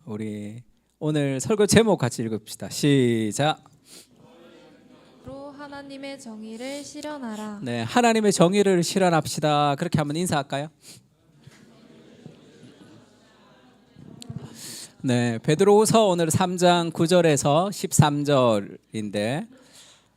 우리 오늘 설교 제목 같이 읽읍시다. 시작. 로 하나님의 정의를 실현하라. 네, 하나님의 정의를 실현합시다. 그렇게 한번 인사할까요? 네, 베드로후서 오늘 3장 9절에서 13절인데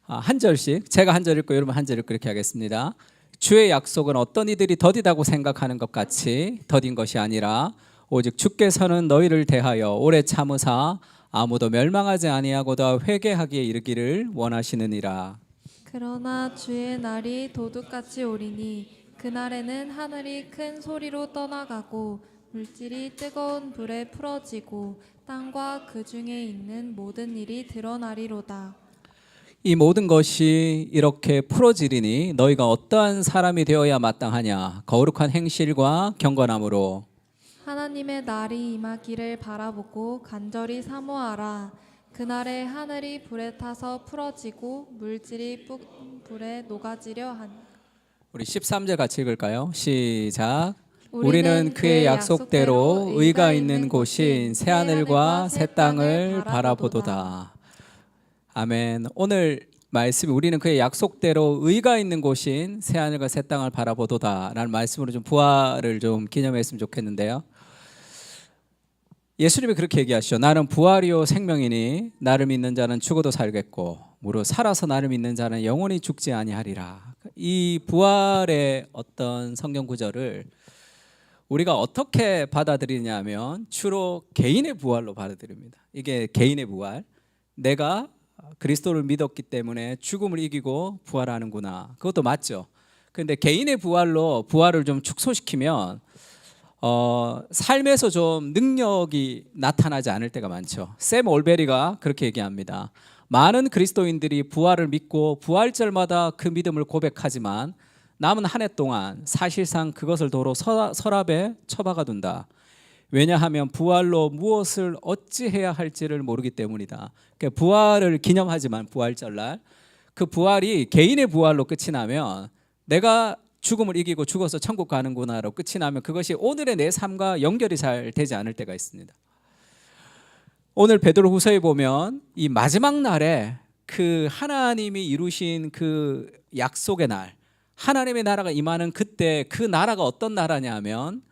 한 절씩 제가 한 절 읽고 여러분 한 절 읽고 이렇게 하겠습니다. 주의 약속은 어떤 이들이 더디다고 생각하는 것 같이 더딘 것이 아니라 오직 주께서는 너희를 대하여 오래 참으사 아무도 멸망하지 아니하고다 회개하기에 이르기를 원하시느니라. 그러나 주의 날이 도둑같이 오리니 그날에는 하늘이 큰 소리로 떠나가고 물질이 뜨거운 불에 풀어지고 땅과 그 중에 있는 모든 일이 드러나리로다. 이 모든 것이 이렇게 풀어지리니 너희가 어떠한 사람이 되어야 마땅하냐. 거룩한 행실과 경건함으로 하나님의 날이 임하기를 바라보고 간절히 사모하라. 그날에 하늘이 불에 타서 풀어지고 물질이 불에 녹아지려 하니. 우리 13절 같이 읽을까요? 시작. 우리는 그의 약속대로 의가 있는 곳인 새하늘과 새 땅을 바라보도다. 아멘. 오늘 말씀이 우리는 그의 약속대로 의가 있는 곳인 새하늘과 새 땅을 바라보도다 라는 말씀으로 좀 부활을 좀 기념했으면 좋겠는데요. 예수님이 그렇게 얘기하시죠. 나는 부활이요 생명이니 나를 믿는 자는 죽어도 살겠고 무릇 살아서 나를 믿는 자는 영원히 죽지 아니하리라. 이 부활의 어떤 성경 구절을 우리가 어떻게 받아들이냐면 주로 개인의 부활로 받아들입니다. 이게 개인의 부활. 내가 그리스도를 믿었기 때문에 죽음을 이기고 부활하는구나. 그것도 맞죠. 그런데 개인의 부활로 부활을 좀 축소시키면 삶에서 좀 능력이 나타나지 않을 때가 많죠. 샘 올베리가 그렇게 얘기합니다. 많은 그리스도인들이 부활을 믿고 부활절마다 그 믿음을 고백하지만 남은 한 해 동안 사실상 그것을 도로 서랍에 처박아 둔다. 왜냐하면 부활로 무엇을 어찌해야 할지를 모르기 때문이다. 그러니까 부활을 기념하지만 부활절날 그 부활이 개인의 부활로 끝이 나면 내가 죽음을 이기고 죽어서 천국 가는구나로 끝이 나면 그것이 오늘의 내 삶과 연결이 잘 되지 않을 때가 있습니다. 오늘 베드로후서에 보면 이 마지막 날에 그 하나님이 이루신 그 약속의 날, 하나님의 나라가 임하는 그때 그 나라가 어떤 나라냐 하면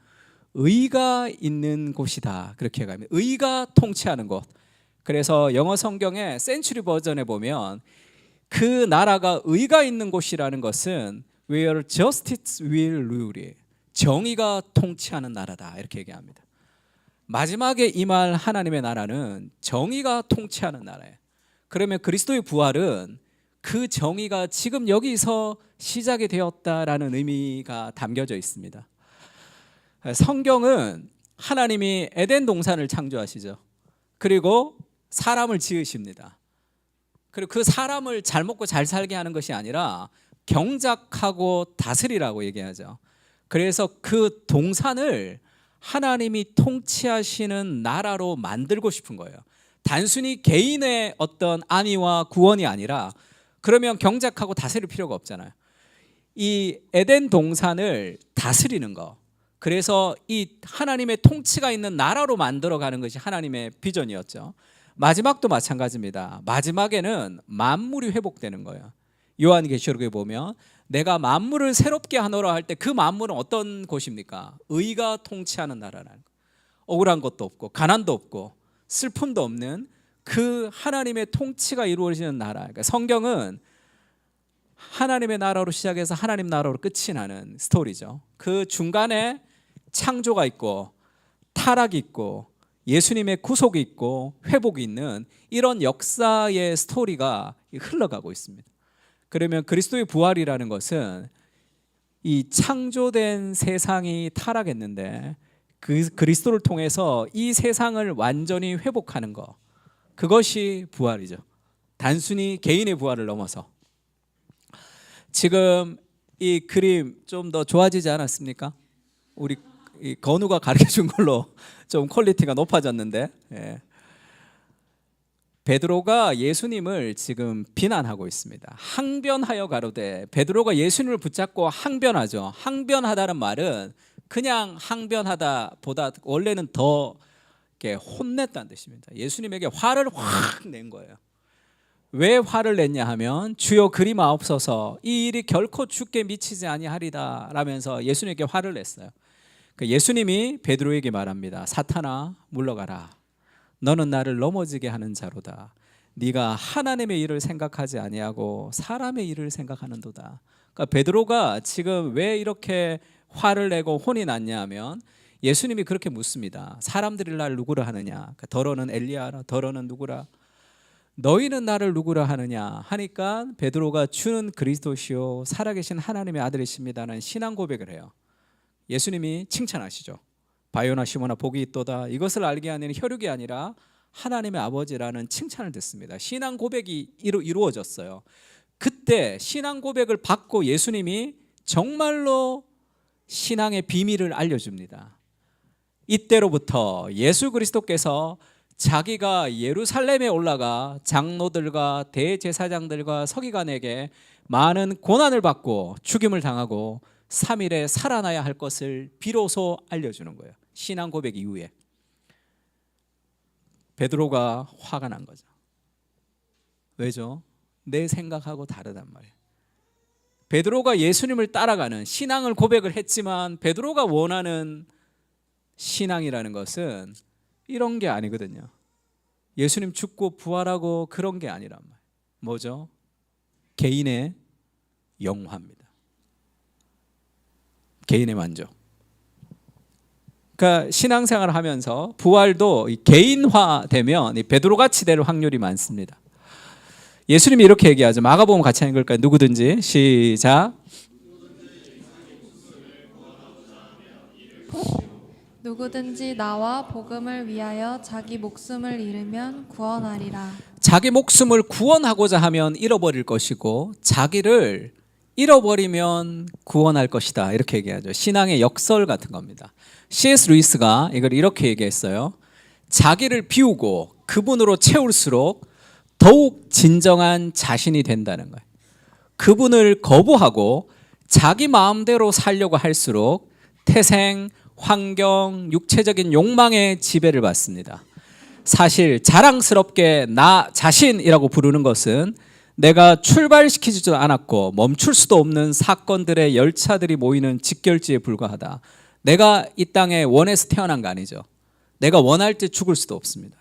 의가 있는 곳이다. 그렇게 얘기합니다. 의가 통치하는 곳. 그래서 영어 성경의 센츄리 버전에 보면 그 나라가 의가 있는 곳이라는 것은 Where justice will rule, 정의가 통치하는 나라다 이렇게 얘기합니다. 마지막에 임할 하나님의 나라는 정의가 통치하는 나라예요. 그러면 그리스도의 부활은 그 정의가 지금 여기서 시작이 되었다라는 의미가 담겨져 있습니다. 성경은 하나님이 에덴 동산을 창조하시죠. 그리고 사람을 지으십니다. 그리고 그 사람을 잘 먹고 잘 살게 하는 것이 아니라 경작하고 다스리라고 얘기하죠. 그래서 그 동산을 하나님이 통치하시는 나라로 만들고 싶은 거예요. 단순히 개인의 어떤 안위와 구원이 아니라 그러면 경작하고 다스릴 필요가 없잖아요. 이 에덴 동산을 다스리는 거. 그래서 이 하나님의 통치가 있는 나라로 만들어가는 것이 하나님의 비전이었죠. 마지막도 마찬가지입니다. 마지막에는 만물이 회복되는 거예요. 요한계시록에 보면 내가 만물을 새롭게 하노라 할 때 그 만물은 어떤 곳입니까? 의가 통치하는 나라라는 거. 억울한 것도 없고 가난도 없고 슬픔도 없는 그 하나님의 통치가 이루어지는 나라. 그러니까 성경은 하나님의 나라로 시작해서 하나님 나라로 끝이 나는 스토리죠. 그 중간에 창조가 있고 타락이 있고 예수님의 구속이 있고 회복이 있는 이런 역사의 스토리가 흘러가고 있습니다. 그러면 그리스도의 부활이라는 것은 이 창조된 세상이 타락했는데 그 그리스도를 통해서 이 세상을 완전히 회복하는 것, 그것이 부활이죠. 단순히 개인의 부활을 넘어서. 지금 이 그림 좀 더 좋아지지 않았습니까? 우리 이 건우가 가르쳐 준 걸로 좀 퀄리티가 높아졌는데, 베드로가 예수님을 지금 비난하고 있습니다. 항변하여 가로되. 베드로가 예수님을 붙잡고 항변하죠. 항변하다는 말은 그냥 항변하다 보다 원래는 더 이렇게 혼냈다는 뜻입니다. 예수님에게 화를 확 낸 거예요. 왜 화를 냈냐 하면 주여 그리 마옵소서 이 일이 결코 주께 미치지 아니하리다 라면서 예수님께 화를 냈어요. 예수님이 베드로에게 말합니다. 사탄아 물러가라. 너는 나를 넘어지게 하는 자로다. 네가 하나님의 일을 생각하지 아니하고 사람의 일을 생각하는도다. 그러니까 베드로가 지금 왜 이렇게 화를 내고 혼이 났냐 하면 예수님이 그렇게 묻습니다. 사람들이 날 누구라 하느냐? 더러는 엘리야라, 더러는 누구라? 너희는 나를 누구라 하느냐 하니까 베드로가 주는 그리스도시요 살아계신 하나님의 아들이십니다는 신앙 고백을 해요. 예수님이 칭찬하시죠. 바요나 시모나 복이 있도다. 이것을 알게 하는 혈육이 아니라 하나님의 아버지라는 칭찬을 듣습니다. 신앙 고백이 이루어졌어요. 그때 신앙 고백을 받고 예수님이 정말로 신앙의 비밀을 알려줍니다. 이때로부터 예수 그리스도께서 자기가 예루살렘에 올라가 장로들과 대제사장들과 서기관에게 많은 고난을 받고 죽임을 당하고 3일에 살아나야 할 것을 비로소 알려주는 거예요. 신앙 고백 이후에 베드로가 화가 난 거죠. 왜죠? 내 생각하고 다르단 말이에요. 베드로가 예수님을 따라가는 신앙을 고백을 했지만 베드로가 원하는 신앙이라는 것은 이런 게 아니거든요. 예수님 죽고 부활하고 그런 게 아니란 말이에요. 뭐죠? 개인의 영화입니다. 개인의 만족. 그러니까 신앙생활을 하면서 부활도 개인화되면 베드로같이 될 확률이 많습니다. 예수님이 이렇게 얘기하죠. 마가복음 같이 읽을까요? 누구든지 시작. 누구든지 나와 복음을 위하여 자기 목숨을 잃으면 구원하리라. 자기 목숨을 구원하고자 하면 잃어버릴 것이고 자기를 잃어버리면 구원할 것이다. 이렇게 얘기하죠. 신앙의 역설 같은 겁니다. C.S. 루이스가 이걸 이렇게 얘기했어요. 자기를 비우고 그분으로 채울수록 더욱 진정한 자신이 된다는 거예요. 그분을 거부하고 자기 마음대로 살려고 할수록 태생, 환경, 육체적인 욕망의 지배를 받습니다. 사실 자랑스럽게 나 자신이라고 부르는 것은 내가 출발시키지도 않았고 멈출 수도 없는 사건들의 열차들이 모이는 직결지에 불과하다. 내가 이 땅에 원해서 태어난 거 아니죠. 내가 원할 때 죽을 수도 없습니다.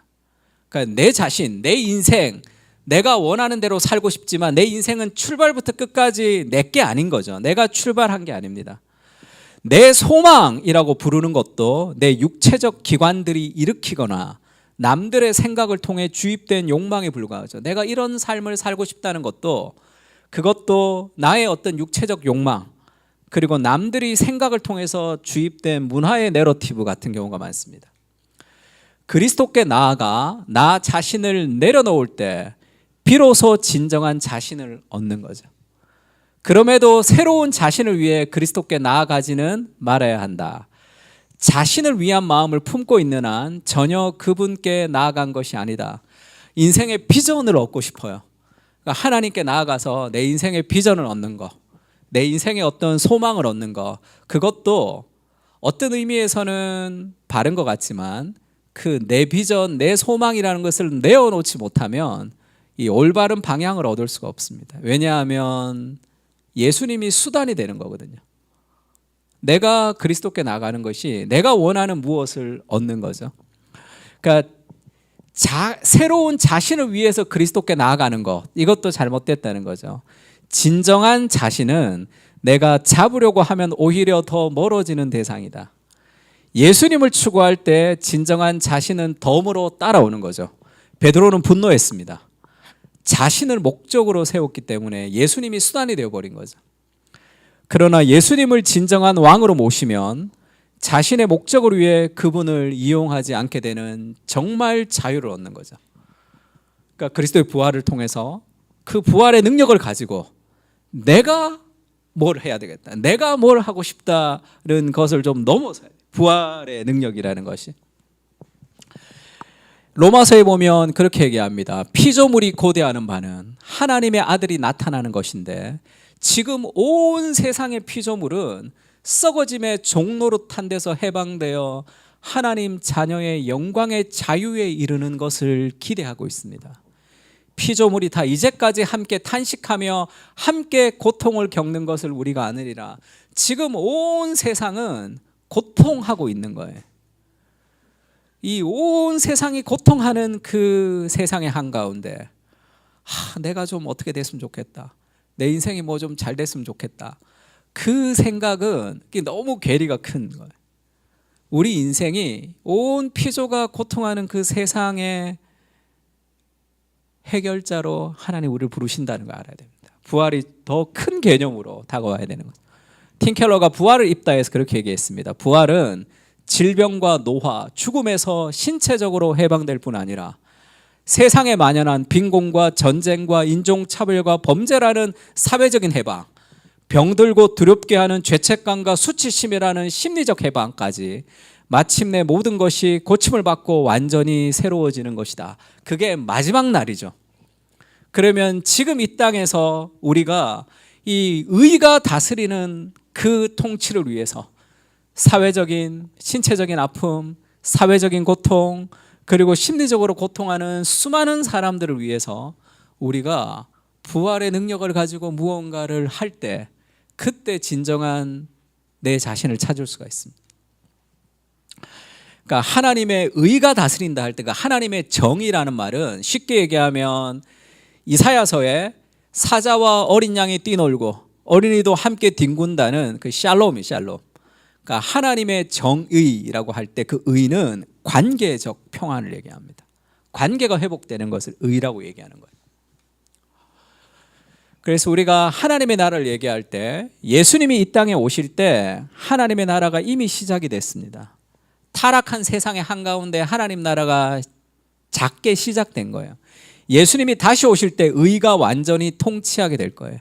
그러니까 내 자신, 내 인생, 내가 원하는 대로 살고 싶지만 내 인생은 출발부터 끝까지 내 게 아닌 거죠. 내가 출발한 게 아닙니다. 내 소망이라고 부르는 것도 내 육체적 기관들이 일으키거나 남들의 생각을 통해 주입된 욕망에 불과하죠. 내가 이런 삶을 살고 싶다는 것도 그것도 나의 어떤 육체적 욕망 그리고 남들이 생각을 통해서 주입된 문화의 내러티브 같은 경우가 많습니다. 그리스도께 나아가 나 자신을 내려놓을 때 비로소 진정한 자신을 얻는 거죠. 그럼에도 새로운 자신을 위해 그리스도께 나아가지는 말아야 한다. 자신을 위한 마음을 품고 있는 한 전혀 그분께 나아간 것이 아니다. 인생의 비전을 얻고 싶어요. 그러니까 하나님께 나아가서 내 인생의 비전을 얻는 거, 내 인생의 어떤 소망을 얻는 거, 그것도 어떤 의미에서는 바른 것 같지만 그 내 비전, 내 소망이라는 것을 내어놓지 못하면 이 올바른 방향을 얻을 수가 없습니다. 왜냐하면 예수님이 수단이 되는 거거든요. 내가 그리스도께 나가는 것이 내가 원하는 무엇을 얻는 거죠. 그러니까 새로운 자신을 위해서 그리스도께 나아가는 것, 이것도 잘못됐다는 거죠. 진정한 자신은 내가 잡으려고 하면 오히려 더 멀어지는 대상이다. 예수님을 추구할 때 진정한 자신은 덤으로 따라오는 거죠. 베드로는 분노했습니다. 자신을 목적으로 세웠기 때문에 예수님이 수단이 되어버린 거죠. 그러나 예수님을 진정한 왕으로 모시면 자신의 목적을 위해 그분을 이용하지 않게 되는 정말 자유를 얻는 거죠. 그러니까 그리스도의 부활을 통해서 그 부활의 능력을 가지고 내가 뭘 해야 되겠다, 내가 뭘 하고 싶다는 것을 좀 넘어서야 돼요. 부활의 능력이라는 것이. 로마서에 보면 그렇게 얘기합니다. 피조물이 고대하는 바는 하나님의 아들이 나타나는 것인데 지금 온 세상의 피조물은 썩어짐의 종노릇한 데서 해방되어 하나님 자녀의 영광의 자유에 이르는 것을 기대하고 있습니다. 피조물이 다 이제까지 함께 탄식하며 함께 고통을 겪는 것을 우리가 아느리라. 지금 온 세상은 고통하고 있는 거예요. 이 온 세상이 고통하는 그 세상의 한가운데 내가 좀 어떻게 됐으면 좋겠다, 내 인생이 뭐 좀 잘 됐으면 좋겠다, 그 생각은 너무 괴리가 큰 거예요. 우리 인생이 온 피조가 고통하는 그 세상의 해결자로 하나님 우리를 부르신다는 걸 알아야 됩니다. 부활이 더 큰 개념으로 다가와야 되는 거죠. 팀 켈러가 부활을 입다해서 그렇게 얘기했습니다. 부활은 질병과 노화, 죽음에서 신체적으로 해방될 뿐 아니라 세상에 만연한 빈곤과 전쟁과 인종차별과 범죄라는 사회적인 해방, 병들고 두렵게 하는 죄책감과 수치심이라는 심리적 해방까지 마침내 모든 것이 고침을 받고 완전히 새로워지는 것이다. 그게 마지막 날이죠. 그러면 지금 이 땅에서 우리가 이 의가 다스리는 그 통치를 위해서 사회적인, 신체적인 아픔, 사회적인 고통, 그리고 심리적으로 고통하는 수많은 사람들을 위해서 우리가 부활의 능력을 가지고 무언가를 할 때, 그때 진정한 내 자신을 찾을 수가 있습니다. 그러니까 하나님의 의가 다스린다 할 때 그 하나님의 정의라는 말은 쉽게 얘기하면 이사야서에 사자와 어린 양이 뛰놀고 어린이도 함께 뒹군다는 그 샬롬이 샬롬. 그러니까 하나님의 정의라고 할 때 그 의는 관계적 평안을 얘기합니다. 관계가 회복되는 것을 의라고 얘기하는 거예요. 그래서 우리가 하나님의 나라를 얘기할 때 예수님이 이 땅에 오실 때 하나님의 나라가 이미 시작이 됐습니다. 타락한 세상의 한가운데 하나님 나라가 작게 시작된 거예요. 예수님이 다시 오실 때 의가 완전히 통치하게 될 거예요.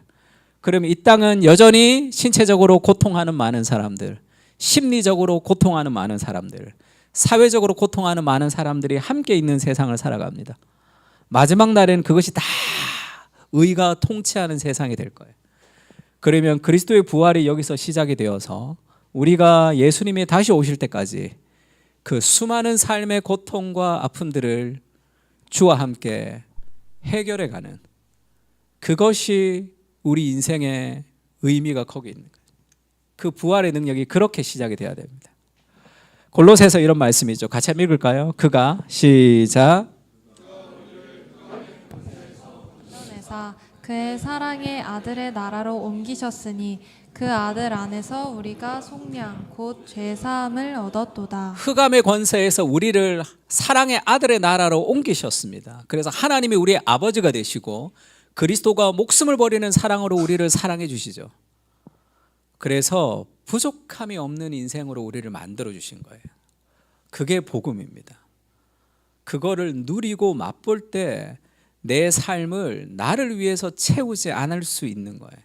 그러면 이 땅은 여전히 신체적으로 고통하는 많은 사람들, 심리적으로 고통하는 많은 사람들, 사회적으로 고통하는 많은 사람들이 함께 있는 세상을 살아갑니다. 마지막 날에는 그것이 다 의가 통치하는 세상이 될 거예요. 그러면 그리스도의 부활이 여기서 시작이 되어서 우리가 예수님이 다시 오실 때까지 그 수많은 삶의 고통과 아픔들을 주와 함께 해결해가는, 그것이 우리 인생의 의미가 거기 있는 거예요. 그 부활의 능력이 그렇게 시작이 돼야 됩니다. 골로새서 이런 말씀이죠. 같이 한번 읽을까요? 그가 시작. 그의 사랑의 아들의 나라로 옮기셨으니 그 아들 안에서 우리가 속량 곧 죄사함을 얻었도다. 흑암의 권세에서 우리를 사랑의 아들의 나라로 옮기셨습니다. 그래서 하나님이 우리의 아버지가 되시고 그리스도가 목숨을 버리는 사랑으로 우리를 사랑해 주시죠. 그래서 부족함이 없는 인생으로 우리를 만들어 주신 거예요. 그게 복음입니다. 그거를 누리고 맛볼 때 내 삶을 나를 위해서 채우지 않을 수 있는 거예요.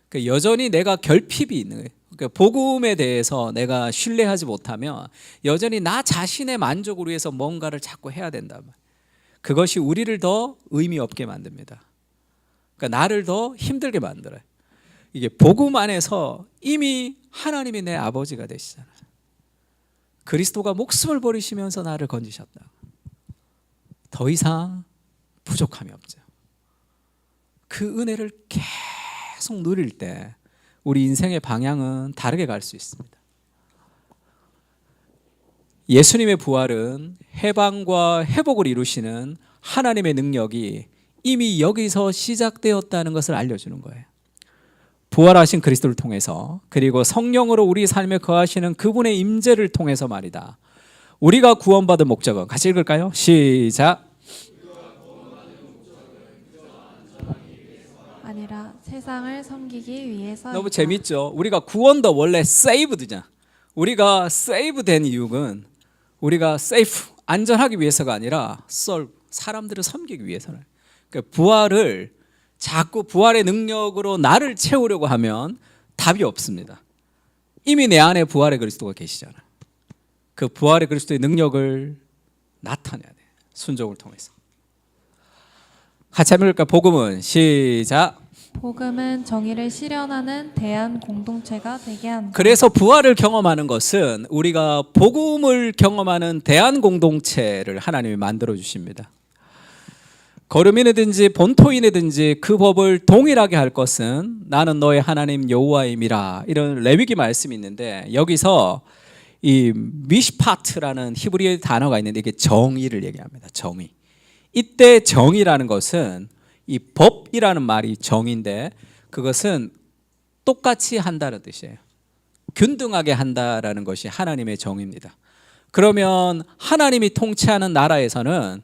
그러니까 여전히 내가 결핍이 있는 거예요. 그러니까 복음에 대해서 내가 신뢰하지 못하면 여전히 나 자신의 만족을 위해서 뭔가를 자꾸 해야 된다. 그것이 우리를 더 의미 없게 만듭니다. 그러니까 나를 더 힘들게 만들어요. 이게 복음 안에서 이미 하나님이 내 아버지가 되시잖아요. 그리스도가 목숨을 버리시면서 나를 건지셨다. 더 이상 부족함이 없죠. 그 은혜를 계속 누릴 때 우리 인생의 방향은 다르게 갈 수 있습니다. 예수님의 부활은 해방과 회복을 이루시는 하나님의 능력이 이미 여기서 시작되었다는 것을 알려주는 거예요. 부활하신 그리스도를 통해서, 그리고 성령으로 우리 삶에 거하시는 그분의 임재를 통해서 말이다. 우리가 구원받은 목적은, 같이 읽을까요? 시작. 아니라 세상을 섬기기 위해서. 너무 재밌죠? 우리가 구원도 원래 saved잖아. 우리가 save 된 이유는 우리가 safe, 안전하기 위해서가 아니라 serve, 사람들을 섬기기 위해서는. 그러니까 부활을 자꾸 부활의 능력으로 나를 채우려고 하면 답이 없습니다. 이미 내 안에 부활의 그리스도가 계시잖아. 그 부활의 그리스도의 능력을 나타내야 돼. 순종을 통해서. 같이 한번 읽을까? 복음은 시작. 복음은 정의를 실현하는 대한 공동체가 되게 한다. 그래서 부활을 경험하는 것은 우리가 복음을 경험하는 대한 공동체를 하나님이 만들어 주십니다. 거류민이든지 본토인이든지 그 법을 동일하게 할 것은 나는 너의 하나님 여호와임이라, 이런 레위기 말씀이 있는데, 여기서 이 미시파트라는 히브리어 단어가 있는데 이게 정의를 얘기합니다. 정의. 이때 정의라는 것은 이 법이라는 말이 정의인데, 그것은 똑같이 한다는 뜻이에요. 균등하게 한다라는 것이 하나님의 정의입니다. 그러면 하나님이 통치하는 나라에서는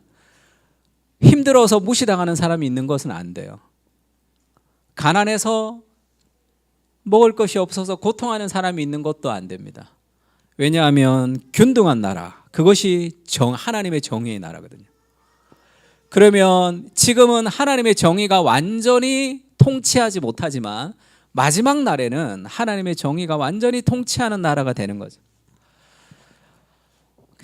힘들어서 무시당하는 사람이 있는 것은 안 돼요. 가난해서 먹을 것이 없어서 고통하는 사람이 있는 것도 안 됩니다. 왜냐하면 균등한 나라, 그것이 하나님의 정의의 나라거든요. 그러면 지금은 하나님의 정의가 완전히 통치하지 못하지만 마지막 날에는 하나님의 정의가 완전히 통치하는 나라가 되는 거죠.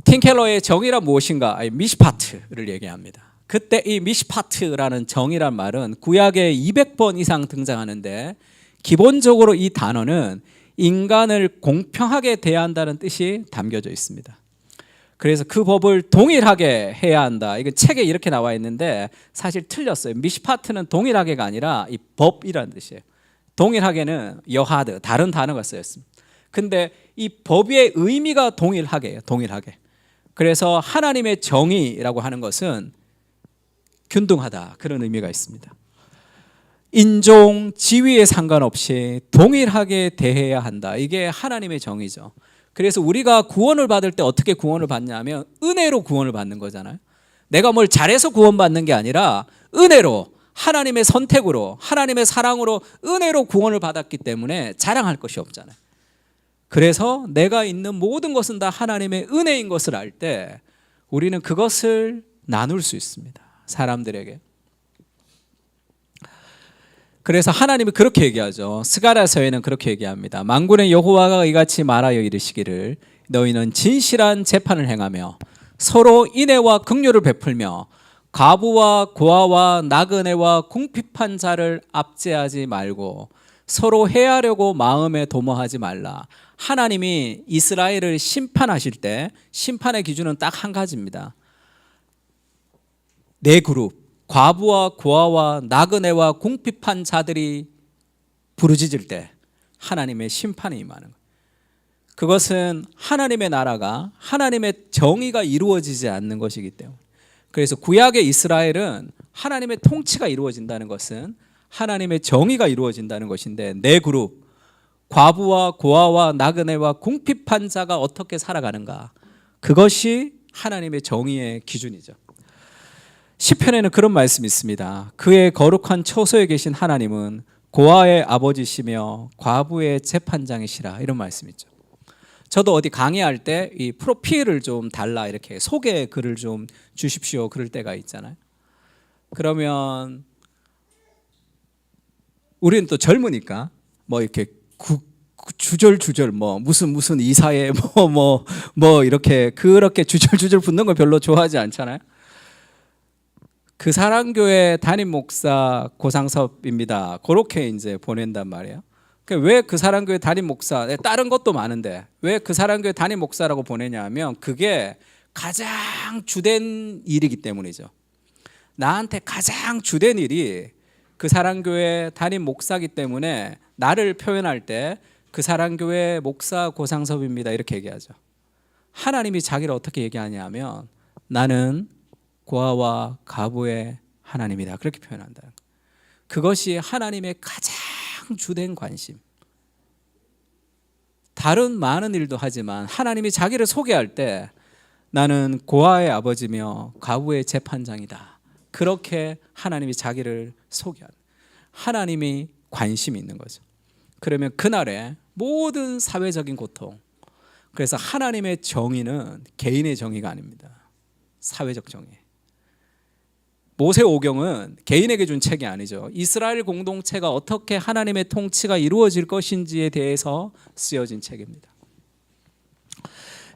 팀 켈러의 정의란 무엇인가? 미시파트를 얘기합니다. 그때 이 미시파트라는 정의란 말은 구약에 200번 이상 등장하는데, 기본적으로 이 단어는 인간을 공평하게 대한다는 뜻이 담겨져 있습니다. 그래서 그 법을 동일하게 해야 한다. 이건 책에 이렇게 나와 있는데 사실 틀렸어요. 미시파트는 동일하게가 아니라 이 법이라는 뜻이에요. 동일하게는 여하드, 다른 단어가 쓰였습니다. 근데 이 법의 의미가 동일하게예요. 동일하게. 그래서 하나님의 정의라고 하는 것은 균등하다, 그런 의미가 있습니다. 인종, 지위에 상관없이 동일하게 대해야 한다. 이게 하나님의 정의죠. 그래서 우리가 구원을 받을 때 어떻게 구원을 받냐면 은혜로 구원을 받는 거잖아요. 내가 뭘 잘해서 구원받는 게 아니라 은혜로, 하나님의 선택으로, 하나님의 사랑으로, 은혜로 구원을 받았기 때문에 자랑할 것이 없잖아요. 그래서 내가 있는 모든 것은 다 하나님의 은혜인 것을 알 때 우리는 그것을 나눌 수 있습니다. 사람들에게. 그래서 하나님이 그렇게 얘기하죠. 스가랴서에는 그렇게 얘기합니다. 만군의 여호와가 이같이 말하여 이르시기를 너희는 진실한 재판을 행하며 서로 인애와 긍휼을 베풀며 과부와 고아와 나그네와 궁핍한 자를 압제하지 말고 서로 해하려고 마음에 도모하지 말라. 하나님이 이스라엘을 심판하실 때 심판의 기준은 딱 한 가지입니다. 네 그룹, 과부와 고아와 나그네와 궁핍한 자들이 부르짖을 때 하나님의 심판이 임하는 거예요. 그것은 하나님의 나라가, 하나님의 정의가 이루어지지 않는 것이기 때문에. 그래서 구약의 이스라엘은 하나님의 통치가 이루어진다는 것은 하나님의 정의가 이루어진다는 것인데, 네 그룹, 과부와 고아와 나그네와 궁핍한 자가 어떻게 살아가는가, 그것이 하나님의 정의의 기준이죠. 시편에는 그런 말씀이 있습니다. 그의 거룩한 처소에 계신 하나님은 고아의 아버지시며 과부의 재판장이시라, 이런 말씀이 있죠. 저도 어디 강의할 때 이 프로필을 좀 달라, 이렇게 소개 글을 좀 주십시오, 그럴 때가 있잖아요. 그러면 우리는 또 젊으니까 뭐 이렇게 주절주절 뭐 무슨 이사회 뭐 이렇게 그렇게 주절주절 붙는 거 별로 좋아하지 않잖아요. 그 사랑교회 담임 목사 고상섭입니다. 그렇게 이제 보낸단 말이에요. 왜 그 사랑교회 담임 목사, 다른 것도 많은데 왜 그 사랑교회 담임 목사라고 보내냐 하면 그게 가장 주된 일이기 때문이죠. 나한테 가장 주된 일이 그 사랑교회 담임 목사이기 때문에 나를 표현할 때 그 사랑교회 목사 고상섭입니다, 이렇게 얘기하죠. 하나님이 자기를 어떻게 얘기하냐 하면 나는 고아와 가부의 하나님이다, 그렇게 표현한다. 그것이 하나님의 가장 주된 관심. 다른 많은 일도 하지만 하나님이 자기를 소개할 때 나는 고아의 아버지며 가부의 재판장이다, 그렇게 하나님이 자기를 소개하는, 하나님이 관심이 있는 거죠. 그러면 그날에 모든 사회적인 고통, 그래서 하나님의 정의는 개인의 정의가 아닙니다. 사회적 정의. 모세오경은 개인에게 준 책이 아니죠. 이스라엘 공동체가 어떻게 하나님의 통치가 이루어질 것인지에 대해서 쓰여진 책입니다.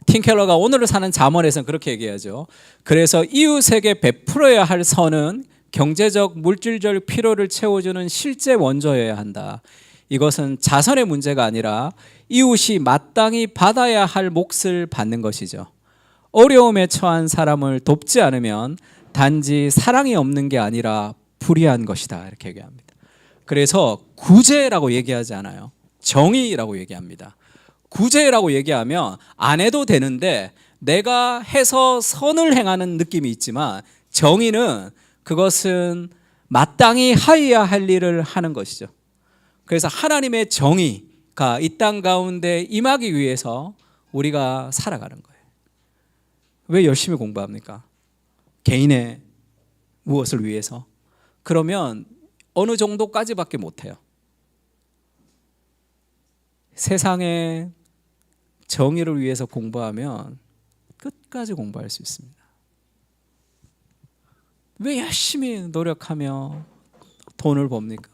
팀 켈러가 오늘을 사는 잠언에서는 그렇게 얘기하죠. 그래서 이웃에게 베풀어야 할 선은 경제적 물질적 필요를 채워주는 실제 원조여야 한다. 이것은 자선의 문제가 아니라 이웃이 마땅히 받아야 할 몫을 받는 것이죠. 어려움에 처한 사람을 돕지 않으면 단지 사랑이 없는 게 아니라 불의한 것이다, 이렇게 얘기합니다. 그래서 구제라고 얘기하지 않아요. 정의라고 얘기합니다. 구제라고 얘기하면 안 해도 되는데 내가 해서 선을 행하는 느낌이 있지만, 정의는 그것은 마땅히 하여야 할 일을 하는 것이죠. 그래서 하나님의 정의가 이 땅 가운데 임하기 위해서 우리가 살아가는 거예요. 왜 열심히 공부합니까? 개인의 무엇을 위해서? 그러면 어느 정도까지밖에 못해요. 세상의 정의를 위해서 공부하면 끝까지 공부할 수 있습니다. 왜 열심히 노력하며 돈을 법니까?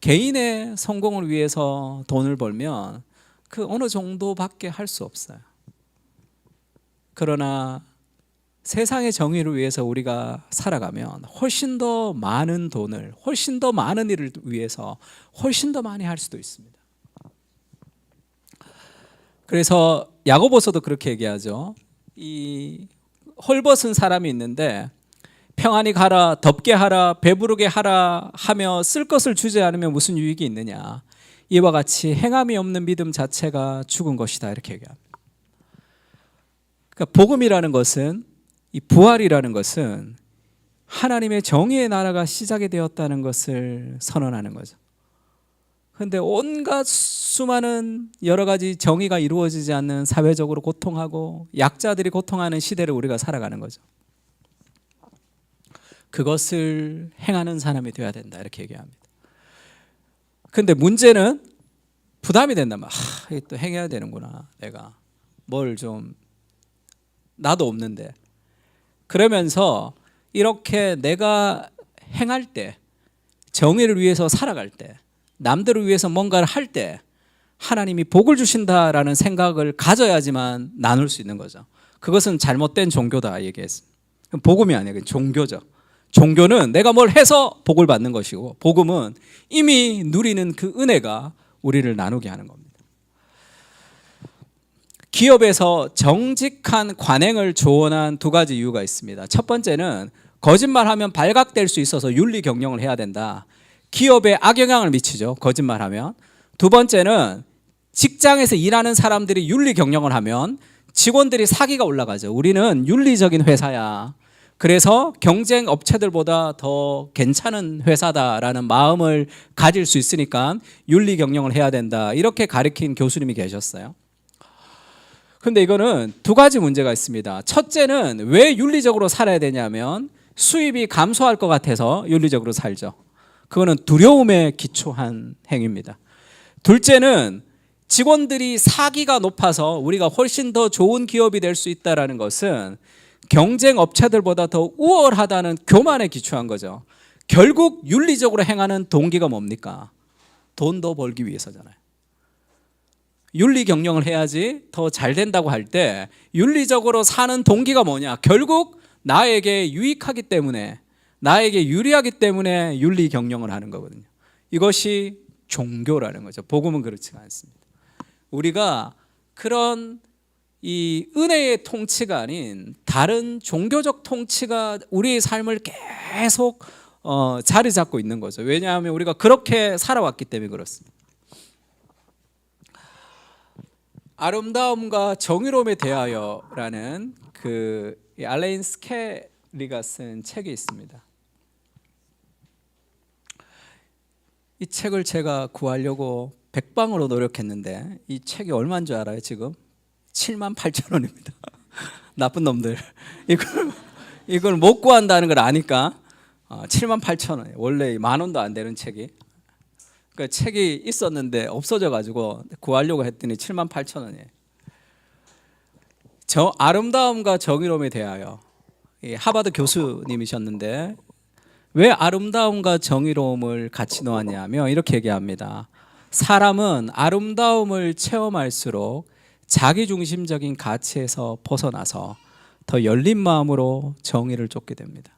개인의 성공을 위해서 돈을 벌면 그 어느 정도밖에 할 수 없어요. 그러나 세상의 정의를 위해서 우리가 살아가면 훨씬 더 많은 돈을, 훨씬 더 많은 일을 위해서 훨씬 더 많이 할 수도 있습니다. 그래서 야고보서도 그렇게 얘기하죠. 이 헐벗은 사람이 있는데 평안히 가라, 덥게 하라, 배부르게 하라 하며 쓸 것을 주지 않으면 무슨 유익이 있느냐. 이와 같이 행함이 없는 믿음 자체가 죽은 것이다, 이렇게 얘기합니다. 그러니까 복음이라는 것은, 이 부활이라는 것은 하나님의 정의의 나라가 시작이 되었다는 것을 선언하는 거죠. 그런데 온갖 수많은 여러 가지 정의가 이루어지지 않는, 사회적으로 고통하고 약자들이 고통하는 시대를 우리가 살아가는 거죠. 그것을 행하는 사람이 되어야 된다, 이렇게 얘기합니다. 그런데 문제는 부담이 된다면, 또 행해야 되는구나, 내가 뭘 좀, 나도 없는데. 그러면서 이렇게 내가 행할 때, 정의를 위해서 살아갈 때, 남들을 위해서 뭔가를 할 때 하나님이 복을 주신다라는 생각을 가져야지만 나눌 수 있는 거죠. 그것은 잘못된 종교다 얘기했습니다. 복음이 아니에요, 종교죠. 종교는 내가 뭘 해서 복을 받는 것이고, 복음은 이미 누리는 그 은혜가 우리를 나누게 하는 겁니다. 기업에서 정직한 관행을 조언한 두 가지 이유가 있습니다. 첫 번째는 거짓말하면 발각될 수 있어서 윤리 경영을 해야 된다. 기업에 악영향을 미치죠, 거짓말하면. 두 번째는 직장에서 일하는 사람들이 윤리 경영을 하면 직원들이 사기가 올라가죠. 우리는 윤리적인 회사야, 그래서 경쟁 업체들보다 더 괜찮은 회사다라는 마음을 가질 수 있으니까 윤리 경영을 해야 된다, 이렇게 가르친 교수님이 계셨어요. 그런데 이거는 두 가지 문제가 있습니다. 첫째는 왜 윤리적으로 살아야 되냐면 수입이 감소할 것 같아서 윤리적으로 살죠. 그거는 두려움에 기초한 행위입니다. 둘째는 직원들이 사기가 높아서 우리가 훨씬 더 좋은 기업이 될 수 있다는 것은 경쟁 업체들보다 더 우월하다는 교만에 기초한 거죠. 결국 윤리적으로 행하는 동기가 뭡니까? 돈 더 벌기 위해서잖아요. 윤리 경영을 해야지 더 잘 된다고 할 때 윤리적으로 사는 동기가 뭐냐? 결국 나에게 유익하기 때문에, 나에게 유리하기 때문에 윤리 경영을 하는 거거든요. 이것이 종교라는 거죠. 복음은 그렇지가 않습니다. 우리가 그런 이 은혜의 통치가 아닌 다른 종교적 통치가 우리의 삶을 계속 자리 잡고 있는 거죠. 왜냐하면 우리가 그렇게 살아왔기 때문에 그렇습니다. 아름다움과 정의로움에 대하여라는 그 알레인 스켈리가 쓴 책이 있습니다. 이 책을 제가 구하려고 백방으로 노력했는데 이 책이 얼마인 줄 알아요? 지금 78,000원입니다. 나쁜 놈들. 이걸 못 구한다는 걸 아니까 78,000원. 원래 10,000원도 안 되는 책이. 그러니까 책이 있었는데 없어져 가지고 구하려고 했더니 78,000원이에요. 저 아름다움과 정의로움에 대하여, 하버드 교수님이셨는데 왜 아름다움과 정의로움을 같이 놓았냐면 이렇게 얘기합니다. 사람은 아름다움을 체험할수록 자기중심적인 가치에서 벗어나서 더 열린 마음으로 정의를 쫓게 됩니다.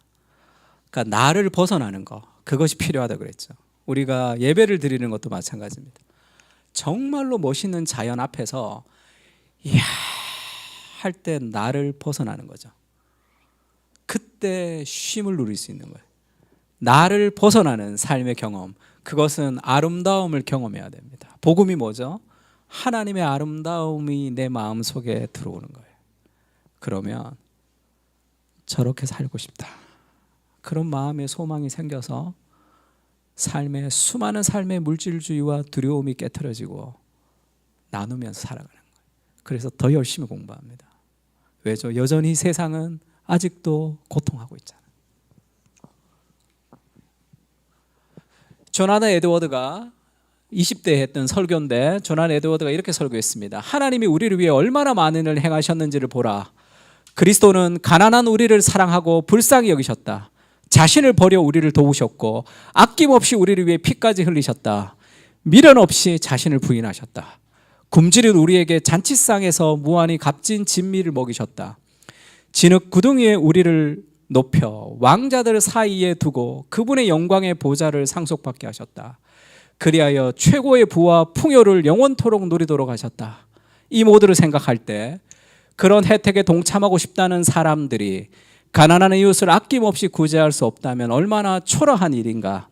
그러니까 나를 벗어나는 거, 그것이 필요하다고 그랬죠. 우리가 예배를 드리는 것도 마찬가지입니다. 정말로 멋있는 자연 앞에서 이야 할 때 나를 벗어나는 거죠. 그때 쉼을 누릴 수 있는 거예요. 나를 벗어나는 삶의 경험, 그것은 아름다움을 경험해야 됩니다. 복음이 뭐죠? 하나님의 아름다움이 내 마음속에 들어오는 거예요. 그러면 저렇게 살고 싶다, 그런 마음의 소망이 생겨서 삶의 수많은 삶의 물질주의와 두려움이 깨트려지고 나누면서 살아가는 거예요. 그래서 더 열심히 공부합니다. 왜죠? 여전히 세상은 아직도 고통하고 있잖아요. 조나단 에드워드가 20대에 했던 설교인데, 조나단 에드워드가 이렇게 설교했습니다. 하나님이 우리를 위해 얼마나 많은 일을 행하셨는지를 보라. 그리스도는 가난한 우리를 사랑하고 불쌍히 여기셨다. 자신을 버려 우리를 도우셨고 아낌없이 우리를 위해 피까지 흘리셨다. 미련 없이 자신을 부인하셨다. 굶주린 우리에게 잔치상에서 무한히 값진 진미를 먹이셨다. 진흙 구덩이 위에 우리를 높여 왕자들 사이에 두고 그분의 영광의 보좌를 상속받게 하셨다. 그리하여 최고의 부와 풍요를 영원토록 누리도록 하셨다. 이 모두를 생각할 때 그런 혜택에 동참하고 싶다는 사람들이 가난한 이웃을 아낌없이 구제할 수 없다면 얼마나 초라한 일인가.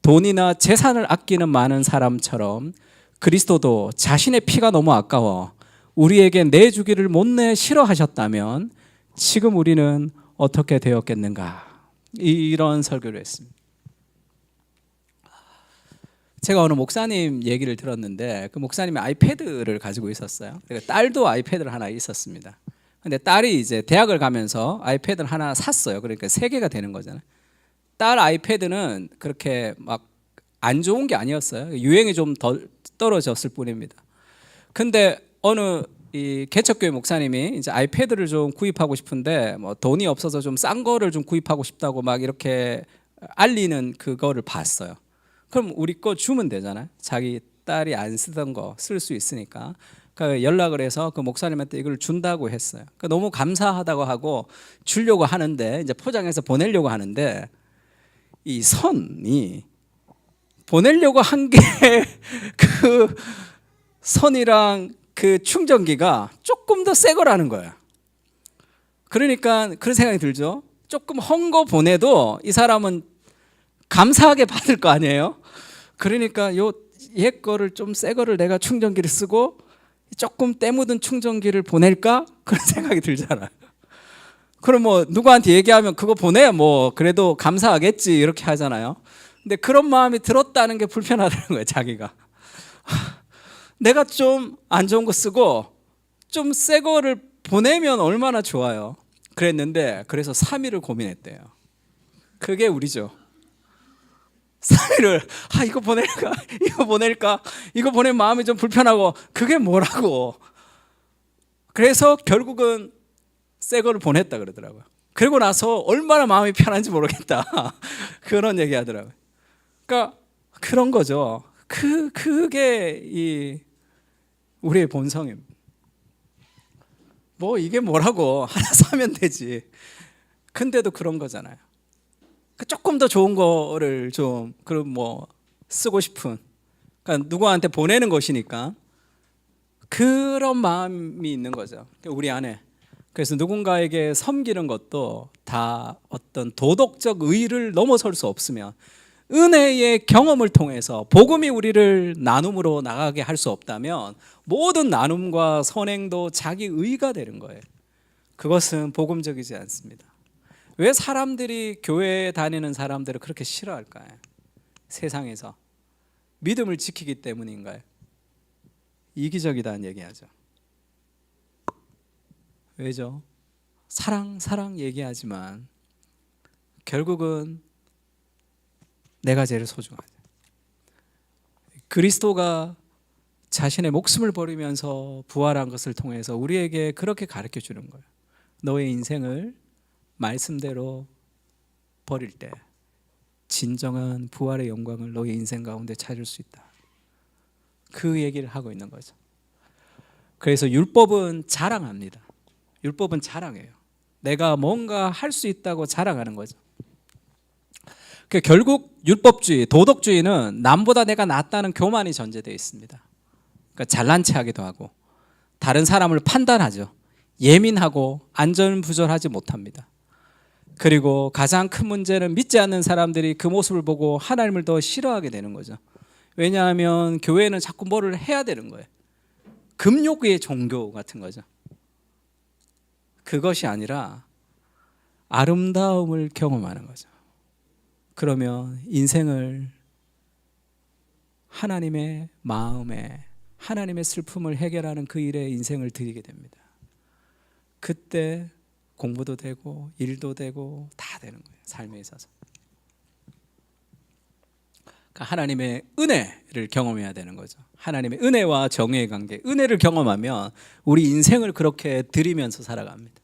돈이나 재산을 아끼는 많은 사람처럼 그리스도도 자신의 피가 너무 아까워 우리에게 내주기를 못내 싫어하셨다면 지금 우리는 어떻게 되었겠는가. 이런 설교를 했습니다. 제가 어느 목사님 얘기를 들었는데 그 목사님이 아이패드를 가지고 있었어요. 딸도 아이패드를 하나 있었습니다. 근데 딸이 이제 대학을 가면서 아이패드를 하나 샀어요. 그러니까 3개가 되는 거잖아요. 딸 아이패드는 그렇게 막 안 좋은 게 아니었어요. 유행이 좀 덜 떨어졌을 뿐입니다. 근데 어느 이 개척교회 목사님이 이제 아이패드를 좀 구입하고 싶은데 뭐 돈이 없어서 좀 싼 거를 좀 구입하고 싶다고 막 이렇게 알리는 그거를 봤어요. 그럼 우리 거 주면 되잖아요. 자기 딸이 안 쓰던 거 쓸 수 있으니까. 그 연락을 해서 그 목사님한테 이걸 준다고 했어요. 그러니까 너무 감사하다고 하고 주려고 하는데 이제 포장해서 보내려고 하는데 이 선이 보내려고 한 게 그 선이랑 그 충전기가 조금 더 새 거라는 거예요. 그러니까 그런 생각이 들죠. 조금 헝 거 보내도 이 사람은 감사하게 받을 거 아니에요. 그러니까 요 옛 거를 좀 새 거를 내가 충전기를 쓰고 조금 때 묻은 충전기를 보낼까? 그런 생각이 들잖아요. 그럼 뭐 누구한테 얘기하면 그거 보내야 뭐 그래도 감사하겠지 이렇게 하잖아요. 근데 그런 마음이 들었다는 게 불편하다는 거예요. 자기가 내가 좀 안 좋은 거 쓰고 좀 새 거를 보내면 얼마나 좋아요. 그랬는데 그래서 3일을 고민했대요. 그게 우리죠. 3일을 이거 보낼까 이거 보낼까 이거 보내면 마음이 좀 불편하고 그게 뭐라고. 그래서 결국은 새 거를 보냈다 그러더라고요. 그리고 나서 얼마나 마음이 편한지 모르겠다 그런 얘기 하더라고요. 그러니까 그런 거죠. 그게 이 우리의 본성입니다. 뭐 이게 뭐라고 하나 사면 되지. 근데도 그런 거잖아요. 조금 더 좋은 거를 좀 그럼 뭐 쓰고 싶은, 그러니까 누구한테 보내는 것이니까 그런 마음이 있는 거죠. 우리 안에. 그래서 누군가에게 섬기는 것도 다 어떤 도덕적 의의를 넘어설 수 없으면 은혜의 경험을 통해서 복음이 우리를 나눔으로 나가게 할 수 없다면 모든 나눔과 선행도 자기 의가 되는 거예요. 그것은 복음적이지 않습니다. 왜 사람들이 교회에 다니는 사람들을 그렇게 싫어할까요? 세상에서 믿음을 지키기 때문인가요? 이기적이다는 얘기하죠. 왜죠? 사랑 얘기하지만 결국은 내가 제일 소중하죠. 그리스도가 자신의 목숨을 버리면서 부활한 것을 통해서 우리에게 그렇게 가르쳐 주는 거예요. 너의 인생을 말씀대로 버릴 때 진정한 부활의 영광을 너의 인생 가운데 찾을 수 있다. 그 얘기를 하고 있는 거죠. 그래서 율법은 자랑합니다. 율법은 자랑해요. 내가 뭔가 할 수 있다고 자랑하는 거죠. 그 결국 율법주의, 도덕주의는 남보다 내가 낫다는 교만이 전제되어 있습니다. 그러니까 잘난 체하기도 하고 다른 사람을 판단하죠. 예민하고 안전부절하지 못합니다. 그리고 가장 큰 문제는 믿지 않는 사람들이 그 모습을 보고 하나님을 더 싫어하게 되는 거죠. 왜냐하면 교회는 자꾸 뭐를 해야 되는 거예요. 금욕의 종교 같은 거죠. 그것이 아니라 아름다움을 경험하는 거죠. 그러면 인생을 하나님의 마음에 하나님의 슬픔을 해결하는 그 일에 인생을 드리게 됩니다. 그때 공부도 되고 일도 되고 다 되는 거예요. 삶에 있어서. 그러니까 하나님의 은혜를 경험해야 되는 거죠. 하나님의 은혜와 정의의 관계. 은혜를 경험하면 우리 인생을 그렇게 드리면서 살아갑니다.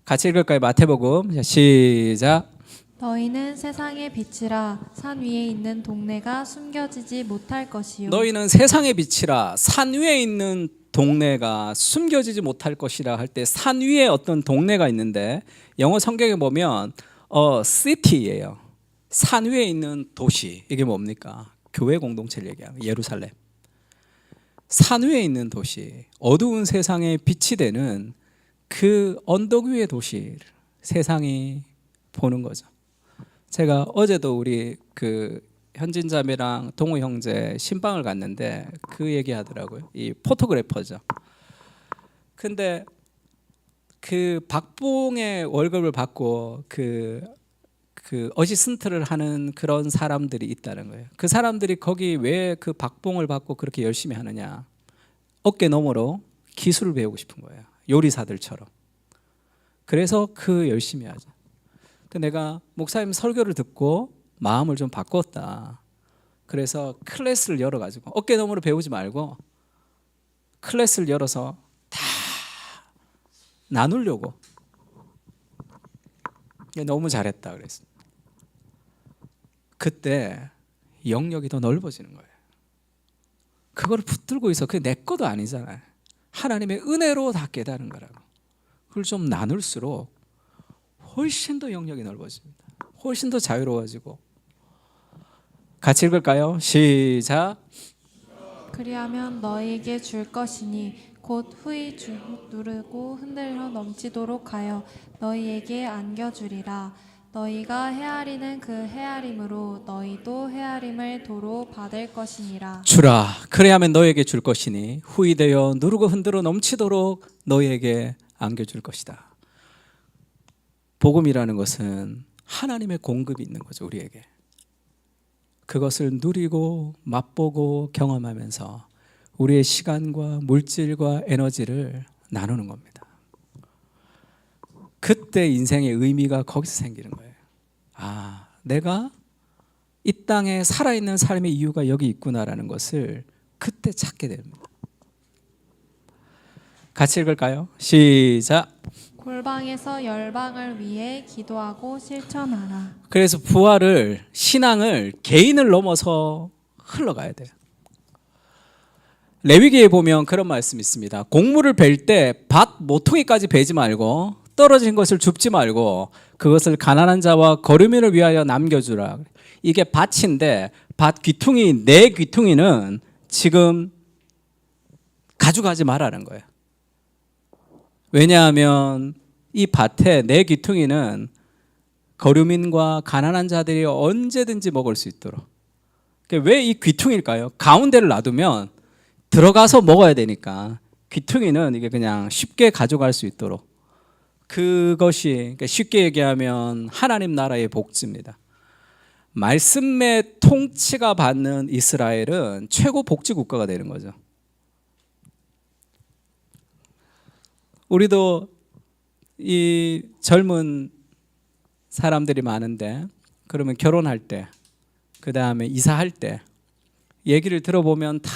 같이 읽을까요? 마태복음 시작. 너희는 세상의 빛이라. 산 위에 있는 동네가 숨겨지지 못할 것이요. 너희는 세상의 빛이라. 산 위에 있는 동네가 숨겨지지 못할 것이라 할 때 산 위에 어떤 동네가 있는데 영어 성경에 보면 city예요. 산 위에 있는 도시. 이게 뭡니까? 교회 공동체를 얘기하는 예루살렘. 산 위에 있는 도시. 어두운 세상에 빛이 되는 그 언덕 위의 도시를 세상이 보는 거죠. 제가 어제도 우리 그 현진 자매랑 동우 형제 신방을 갔는데 그 얘기 하더라고요. 이 포토그래퍼죠. 근데 그 박봉의 월급을 받고 그 어시스턴트를 하는 그런 사람들이 있다는 거예요. 그 사람들이 거기 왜 그 박봉을 받고 그렇게 열심히 하느냐? 어깨 너머로 기술을 배우고 싶은 거예요. 요리사들처럼. 그래서 그 열심히 하죠. 근데 내가 목사님 설교를 듣고 마음을 좀 바꿨다. 그래서 클래스를 열어가지고 어깨 너머로 배우지 말고 클래스를 열어서 다 나누려고. 너무 잘했다 그랬어. 그때 영역이 더 넓어지는 거예요. 그걸 붙들고 있어. 그게 내 것도 아니잖아요. 하나님의 은혜로 다 깨달은 거라고. 그걸 좀 나눌수록 훨씬 더 영역이 넓어집니다. 훨씬 더 자유로워지고. 같이 읽을까요? 시작. 그리하면 너희에게 줄 것이니 곧 후히 누르고 흔들려 넘치도록 하여 너희에게 안겨주리라. 너희가 헤아리는 그 헤아림으로 너희도 헤아림을 도로 받을 것이니라. 주라. 그래야면 너에게 줄 것이니 후히 되어 누르고 흔들어 넘치도록 너희에게 안겨줄 것이다. 복음이라는 것은 하나님의 공급이 있는 거죠. 우리에게. 그것을 누리고 맛보고 경험하면서 우리의 시간과 물질과 에너지를 나누는 겁니다. 그때 인생의 의미가 거기서 생기는 거예요. 아, 내가 이 땅에 살아있는 삶의 이유가 여기 있구나라는 것을 그때 찾게 됩니다. 같이 읽을까요? 시작. 골방에서 열방을 위해 기도하고 실천하라. 그래서 부활을, 신앙을 개인을 넘어서 흘러가야 돼요. 레위기에 보면 그런 말씀이 있습니다. 곡물을 벨 때 밭 모퉁이까지 베지 말고 떨어진 것을 줍지 말고 그것을 가난한 자와 거류민을 위하여 남겨주라. 이게 밭인데 밭 귀퉁이, 내 귀퉁이는 지금 가져가지 말라는 거예요. 왜냐하면 이 밭에 내 귀퉁이는 거류민과 가난한 자들이 언제든지 먹을 수 있도록. 왜 이 귀퉁일까요? 가운데를 놔두면 들어가서 먹어야 되니까 귀퉁이는 이게 그냥 쉽게 가져갈 수 있도록. 그것이 쉽게 얘기하면 하나님 나라의 복지입니다. 말씀의 통치가 받는 이스라엘은 최고 복지 국가가 되는 거죠. 우리도 이 젊은 사람들이 많은데 그러면 결혼할 때, 그 다음에 이사할 때 얘기를 들어보면 다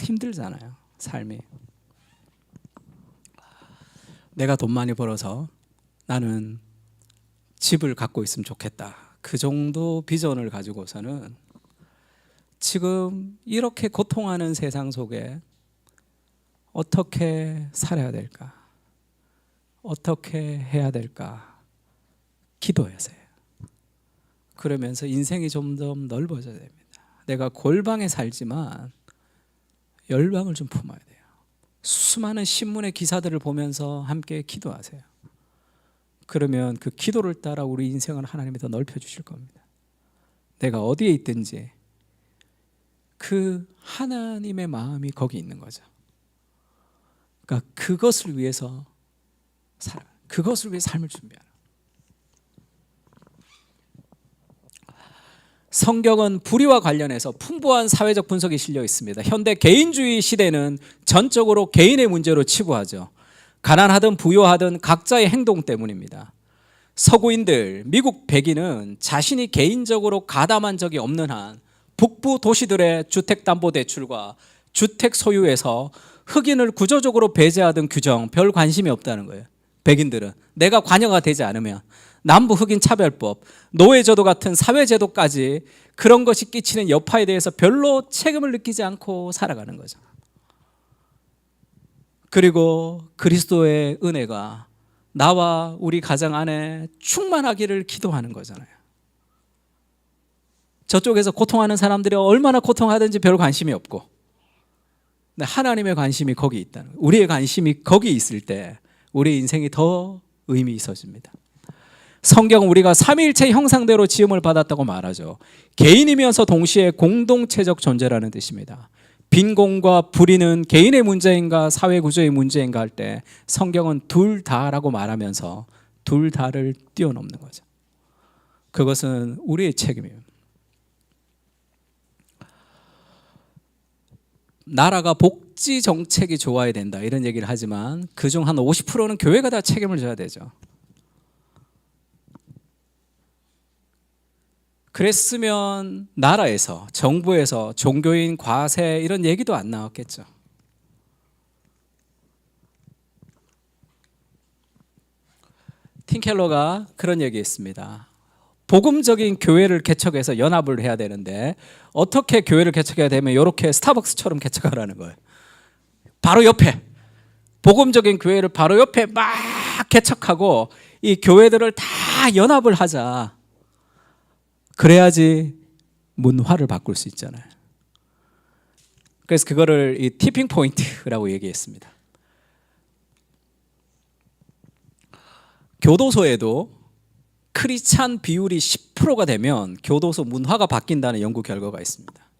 힘들잖아요. 삶이. 내가 돈 많이 벌어서 나는 집을 갖고 있으면 좋겠다. 그 정도 비전을 가지고서는 지금 이렇게 고통하는 세상 속에 어떻게 살아야 될까? 어떻게 해야 될까? 기도하세요. 그러면서 인생이 점점 넓어져야 됩니다. 내가 골방에 살지만 열방을 좀 품어야 돼요. 수많은 신문의 기사들을 보면서 함께 기도하세요. 그러면 그 기도를 따라 우리 인생을 하나님이 더 넓혀주실 겁니다. 내가 어디에 있든지 그 하나님의 마음이 거기 있는 거죠. 그러니까 그것을 위해서 살아, 그것을 위해 삶을 준비하는. 성경은 불의와 관련해서 풍부한 사회적 분석이 실려 있습니다. 현대 개인주의 시대는 전적으로 개인의 문제로 치부하죠. 가난하든 부유하든 각자의 행동 때문입니다. 서구인들, 미국 백인은 자신이 개인적으로 가담한 적이 없는 한 북부 도시들의 주택담보대출과 주택 소유에서 흑인을 구조적으로 배제하던 규정 별 관심이 없다는 거예요. 백인들은 내가 관여가 되지 않으면 남부 흑인 차별법, 노예제도 같은 사회제도까지 그런 것이 끼치는 여파에 대해서 별로 책임을 느끼지 않고 살아가는 거죠. 그리고 그리스도의 은혜가 나와 우리 가정 안에 충만하기를 기도하는 거잖아요. 저쪽에서 고통하는 사람들이 얼마나 고통하든지 별 관심이 없고, 근데 하나님의 관심이 거기 있다는 거예요. 우리의 관심이 거기 있을 때 우리 인생이 더 의미 있어집니다. 성경은 우리가 삼위일체 형상대로 지음을 받았다고 말하죠. 개인이면서 동시에 공동체적 존재라는 뜻입니다. 빈곤과 불의는 개인의 문제인가 사회 구조의 문제인가 할 때 성경은 둘 다라고 말하면서 둘 다를 뛰어넘는 거죠. 그것은 우리의 책임이에요. 나라가 복지 정책이 좋아야 된다 이런 얘기를 하지만 그중 한 50%는 교회가 다 책임을 져야 되죠. 그랬으면 나라에서, 정부에서 종교인 과세 이런 얘기도 안 나왔겠죠. 팀 켈러가 그런 얘기했습니다. 복음적인 교회를 개척해서 연합을 해야 되는데 어떻게 교회를 개척해야 되면 이렇게 스타벅스처럼 개척하라는 거예요. 바로 옆에 복음적인 교회를 바로 옆에 막 개척하고 이 교회들을 다 연합을 하자. 그래야지 문화를 바꿀 수 있잖아요. 그래서 그거를 이 티핑 포인트라고 얘기했습니다. 교도소에도 크리스찬 비율이 10%가 되면 교도소 문화가 바뀐다는 연구 결과가 있습니다.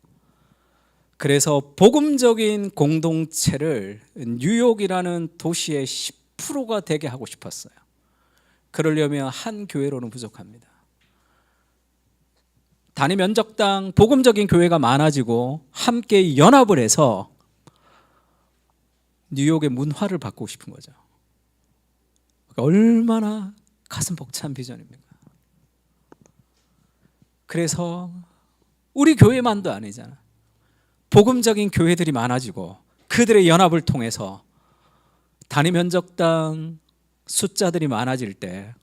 그래서 복음적인 공동체를 뉴욕이라는 도시의 10%가 되게 하고 싶었어요. 그러려면 한 교회로는 부족합니다. 단위 면적당 복음적인 교회가 많아지고 함께 연합을 해서 뉴욕의 문화를 바꾸고 싶은 거죠. 얼마나 가슴 벅찬 비전입니까? 그래서 우리 교회만도 아니잖아. 복음적인 교회들이 많아지고 그들의 연합을 통해서 단위 면적당 숫자들이 많아질 때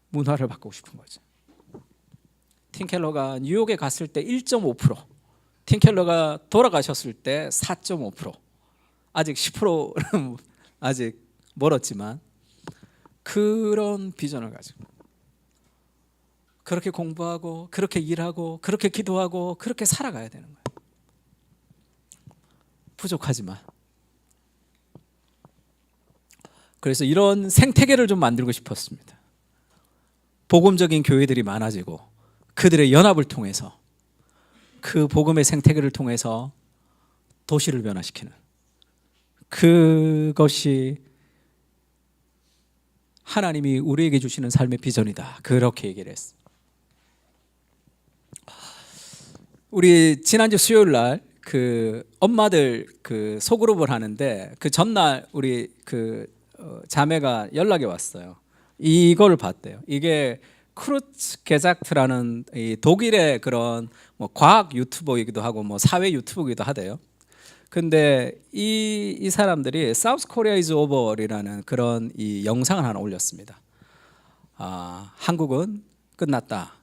문화를 바꾸고 싶은 거죠. 팀 켈러가 뉴욕에 갔을 때 1.5%, 팀 켈러가 돌아가셨을 때 4.5%, 아직 10%는 아직 멀었지만 그런 비전을 가지고 그렇게 공부하고 그렇게 일하고 그렇게 기도하고 그렇게 살아가야 되는 거예요. 부족하지만. 그래서 이런 생태계를 좀 만들고 싶었습니다. 복음적인 교회들이 많아지고 그들의 연합을 통해서 그 복음의 생태계를 통해서 도시를 변화시키는 그것이 하나님이 우리에게 주시는 삶의 비전이다. 그렇게 얘기를 했어요. 우리 지난주 수요일 날 그 엄마들 그 소그룹을 하는데 그 전날 우리 그 자매가 연락이 왔어요. 이걸 봤대요. 이게 크루츠게작트라는 이 독일의 그런 뭐 과학 유튜버이기도 하고 뭐 사회 유튜버이기도 하대요. 근데 이 사람들이 South Korea is over이라는 그런 이 영상을 하나 올렸습니다. 한국은 끝났다.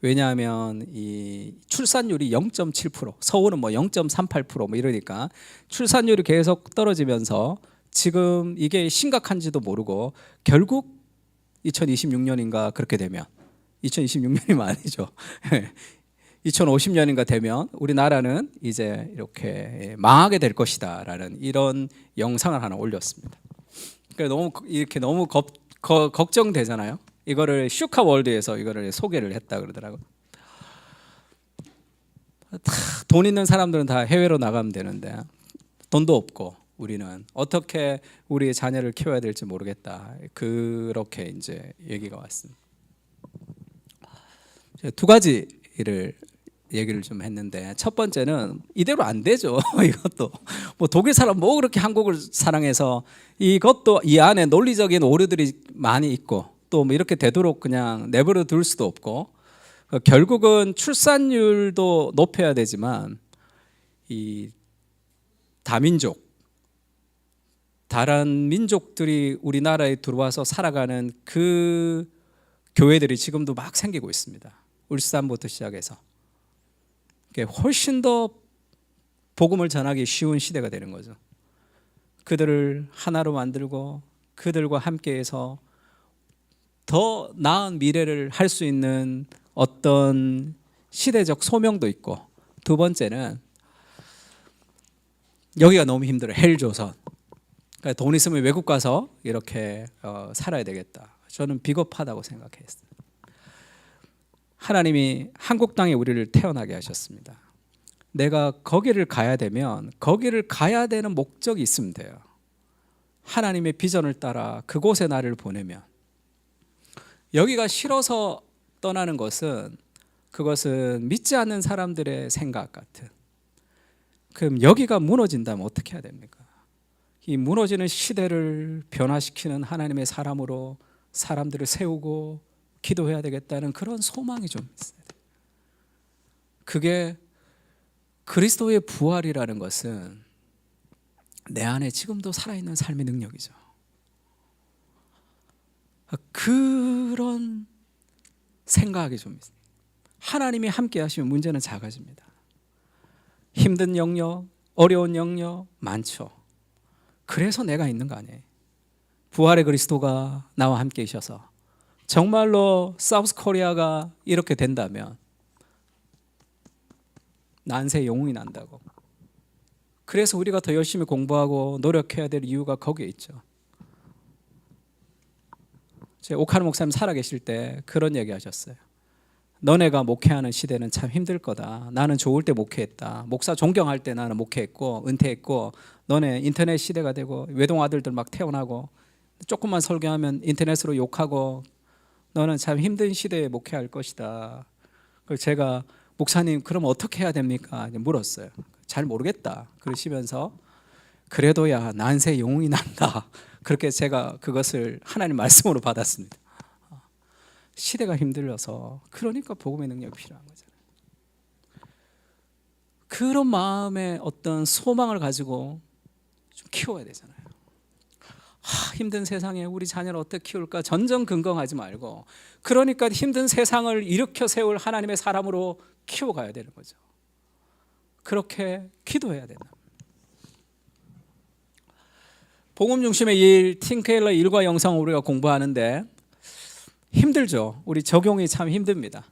왜냐하면 이 출산율이 0.7%, 서울은 뭐 0.38% 뭐 이러니까 출산율이 계속 떨어지면서 지금 이게 심각한지도 모르고 결국 2026년인가 그렇게 되면 2026년이면 아니죠. 2050년인가 되면 우리나라는 이제 이렇게 망하게 될 것이다라는 이런 영상을 하나 올렸습니다. 그러니까 너무 걱정되잖아요. 이거를 슈카 월드에서 이거를 소개를 했다 그러더라고요. 돈 있는 사람들은 다 해외로 나가면 되는데 돈도 없고 우리는 어떻게 우리의 자녀를 키워야 될지 모르겠다. 그렇게 이제 얘기가 왔습니다. 두 가지를 얘기를 좀 했는데, 첫 번째는 이대로 안 되죠. 이것도 뭐 독일 사람 뭐 그렇게 한국을 사랑해서, 이것도 이 안에 논리적인 오류들이 많이 있고 또 뭐 이렇게 되도록 그냥 내버려 둘 수도 없고, 결국은 출산율도 높여야 되지만 이 다민족, 다른 민족들이 우리나라에 들어와서 살아가는 그 교회들이 지금도 막 생기고 있습니다. 울산부터 시작해서 훨씬 더 복음을 전하기 쉬운 시대가 되는 거죠. 그들을 하나로 만들고 그들과 함께해서 더 나은 미래를 할 수 있는 어떤 시대적 소명도 있고, 두 번째는 여기가 너무 힘들어요. 헬조선. 그러니까 돈 있으면 외국 가서 이렇게 살아야 되겠다. 저는 비겁하다고 생각했어요. 하나님이 한국 땅에 우리를 태어나게 하셨습니다. 내가 거기를 가야 되면 거기를 가야 되는 목적이 있으면 돼요. 하나님의 비전을 따라 그곳에 나를 보내면, 여기가 싫어서 떠나는 것은 그것은 믿지 않는 사람들의 생각 같은. 그럼 여기가 무너진다면 어떻게 해야 됩니까? 이 무너지는 시대를 변화시키는 하나님의 사람으로 사람들을 세우고 기도해야 되겠다는 그런 소망이 좀 있어요. 그게 그리스도의 부활이라는 것은 내 안에 지금도 살아있는 삶의 능력이죠. 그런 생각이 좀 있어요. 하나님이 함께 하시면 문제는 작아집니다. 힘든 영역, 어려운 영역 많죠. 그래서 내가 있는 거 아니에요. 부활의 그리스도가 나와 함께 계셔서 정말로 사우스 코리아가 이렇게 된다면 난세 영웅이 난다고. 그래서 우리가 더 열심히 공부하고 노력해야 될 이유가 거기에 있죠. 제 오카노 목사님 살아계실 때 그런 얘기 하셨어요. 너네가 목회하는 시대는 참 힘들 거다. 나는 좋을 때 목회했다. 목사 존경할 때 나는 목회했고 은퇴했고, 너네 인터넷 시대가 되고 외동 아들들 막 태어나고 조금만 설교하면 인터넷으로 욕하고, 너는 참 힘든 시대에 목회할 것이다. 그래서 제가 목사님 그럼 어떻게 해야 됩니까? 물었어요. 잘 모르겠다 그러시면서, 그래도야 난세 영웅이 난다. 그렇게 제가 그것을 하나님 말씀으로 받았습니다. 시대가 힘들어서, 그러니까 복음의 능력이 필요한 거잖아요. 그런 마음의 어떤 소망을 가지고 좀 키워야 되잖아요. 힘든 세상에 우리 자녀를 어떻게 키울까 전전긍긍하지 말고, 그러니까 힘든 세상을 일으켜 세울 하나님의 사람으로 키워가야 되는 거죠. 그렇게 기도해야 된다. 복음 중심의 일, 팀 켈러 일과 영상을 우리가 공부하는데 힘들죠. 우리 적용이 참 힘듭니다.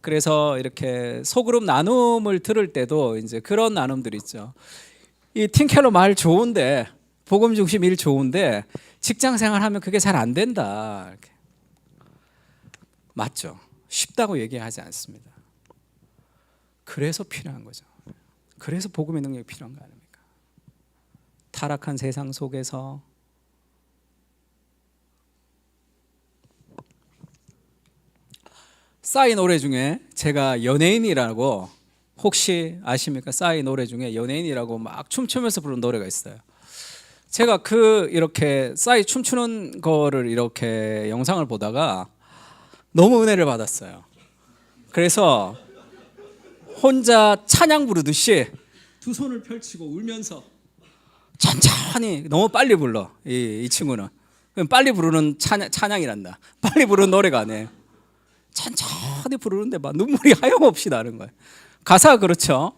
그래서 이렇게 소그룹 나눔을 들을 때도 이제 그런 나눔들 있죠. 이 팀 켈러 말 좋은데, 복음 중심 일 좋은데 직장 생활하면 그게 잘 안 된다. 이렇게. 맞죠. 쉽다고 얘기하지 않습니다. 그래서 필요한 거죠. 그래서 복음의 능력이 필요한 거 아닙니까? 타락한 세상 속에서 싸이 노래 중에 제가 연예인이라고, 혹시 아십니까? 싸이 노래 중에 연예인이라고 막 춤추면서 부르는 노래가 있어요. 제가 이렇게 싸이 춤추는 거를 이렇게 영상을 보다가 너무 은혜를 받았어요. 그래서 혼자 찬양 부르듯이 두 손을 펼치고 울면서 천천히, 너무 빨리 불러 이 친구는. 빨리 부르는 찬양이란다. 빨리 부르는 노래가 아니에요. 천천히 부르는데 막 눈물이 하염없이 나는 거예요. 가사가 그렇죠.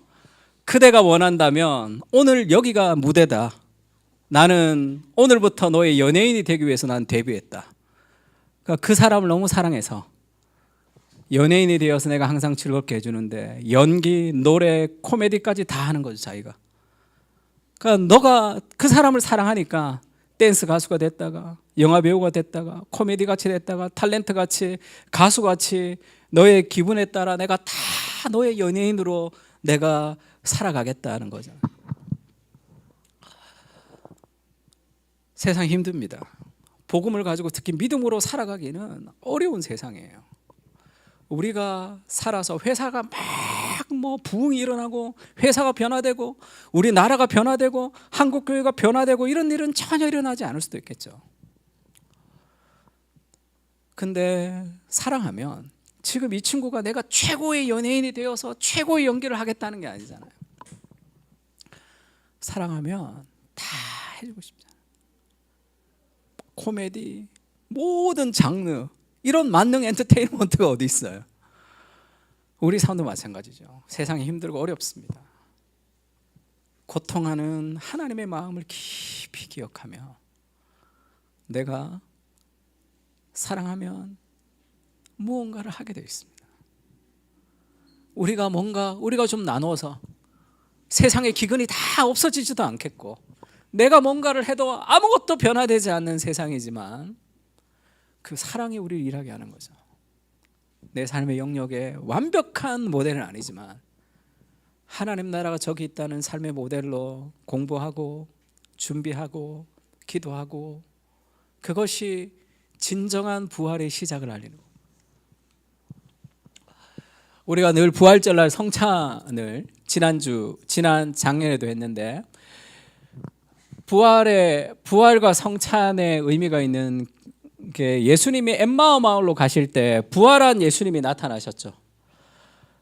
그대가 원한다면 오늘 여기가 무대다. 나는 오늘부터 너의 연예인이 되기 위해서 난 데뷔했다. 그러니까 그 사람을 너무 사랑해서 연예인이 되어서 내가 항상 즐겁게 해주는데 연기, 노래, 코미디까지 다 하는 거죠, 자기가. 그러니까 너가 그 사람을 사랑하니까 댄스 가수가 됐다가 영화 배우가 됐다가 코미디 같이 됐다가 탤런트 같이 가수 같이 너의 기분에 따라 내가 다 너의 연예인으로 내가 살아가겠다는 거잖아. 세상이 힘듭니다. 복음을 가지고 특히 믿음으로 살아가기는 어려운 세상이에요. 우리가 살아서 회사가 막 뭐 부흥이 일어나고 회사가 변화되고 우리나라가 변화되고 한국교회가 변화되고 이런 일은 전혀 일어나지 않을 수도 있겠죠. 근데 사랑하면 지금 이 친구가 내가 최고의 연예인이 되어서 최고의 연기를 하겠다는 게 아니잖아요. 사랑하면 다 해주고 싶잖아요. 코미디, 모든 장르, 이런 만능 엔터테인먼트가 어디 있어요? 우리 삶도 마찬가지죠. 세상이 힘들고 어렵습니다. 고통하는 하나님의 마음을 깊이 기억하며 내가 사랑하면 무언가를 하게 되어 있습니다. 우리가 좀 나눠서 세상의 기근이 다 없어지지도 않겠고 내가 뭔가를 해도 아무것도 변화되지 않는 세상이지만 그 사랑이 우리를 일하게 하는 거죠. 내 삶의 영역에 완벽한 모델은 아니지만 하나님 나라가 저기 있다는 삶의 모델로 공부하고 준비하고 기도하고 그것이 진정한 부활의 시작을 알리는 거예요. 우리가 늘 부활절날 성찬을 지난 작년에도 했는데 부활과 성찬의 의미가 있는 게 예수님이 엠마오 마을로 가실 때 부활한 예수님이 나타나셨죠.